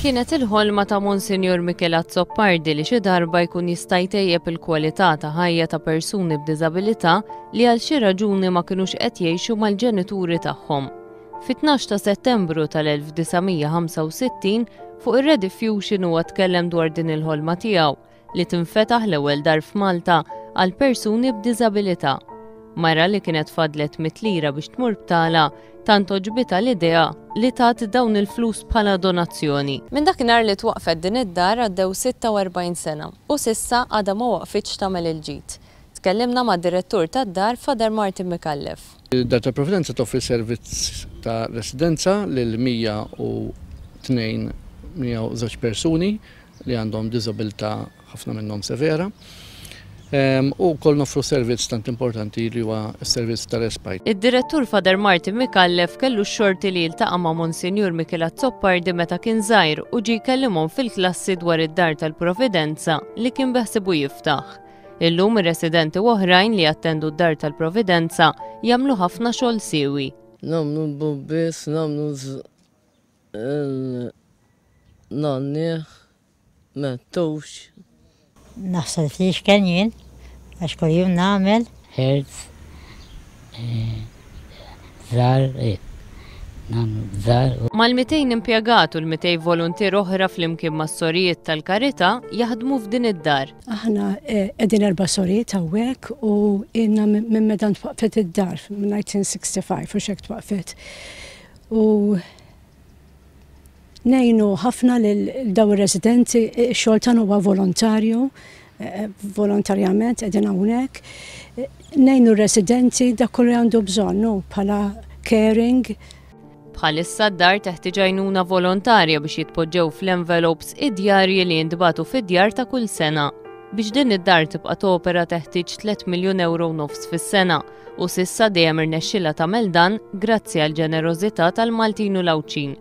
Kienet il-ħolma ta' Monsinjur Michele Azzopardi li xi darba jkun jista' jtejjeb il-kwalità ta' ħajja ta' persuni b'diżabilità li għal xi raġuni ma kinux qed jgħixu mal-ġenituri tagħhom. Fit-12 ta' Settembru tal-1965 fuq ir-Rediffusion huwa tkellem dwar din il-ħolma tiegħu li tinfetaħ l-ewwel dar f'Malta għal persuni b'diżabilità. Mara li kienet fadlet mitlira biex tmur btala tant oġbita l-idea li tat dawn il-flus bħala donazzjoni. Minn dakinhar li twaqfet din id-dar għaddew 46 sena u sissa għadha ma waqfitx tagħmel il-ġid. Tkellimna mad-direttur tad-dar Father Martin Mikallef. Id-Dar tal-Provvidenza toffri servizz ta' residenza lil 102 persuni li għandhom diżabilità ħafna minnhom severa. U kol nofru servizz tant importanti li huwa s-servizz ta' respite. Id-direttur Father Martin Mikallef kellu x-xorti li jiltaqa' ma' Monsinjur Michele Azzopardi meta kien żgħir u ġie jkellimhom fil-klassi dwar id-Dar tal-Provvidenza li kien beħsibu jiftaħ. Illum ir-residenti oħrajn li jattendu d-Dar tal-Provvidenza jagħmlu ħafna xogħol siewi. Nagħmlu bubbis, nagħmlu nonni, mettux. Naħseb li x'kien jien, għax kull jum nagħmel ħerz, żgħar. Mal-200 impjegat u l-200 volontier oħra flimkien mas-sorijiet tal-karità jaħdmu f'din id-dar. Aħna qegħdin 4 sorijiet hawnhekk u ilna minn meta twaqfet id-dar minn 1965 u x'hekk twaqfet. U ngħinu ħafna lil daw ir-residenti, x-xogħol tagħna huwa volontarju, volontarjament qegħdin hawnhekk. Ngħinu r-residenti dak kull li għandu bżonn bħala caring. Bħalissa d-dar teħtieġ għajnuna volontarja biex jitpoġġew fl-envelopes id-djarji li jintbagħtu fid-djar ta' kull sena. Biex din id-dar tibqa' topera teħtieġ 3 miljun euro nofs fis-sena u sissa dejjem irnexxilha tagħmel dan grazzi għall ġenerożità tal-Maltin u l-Awċin.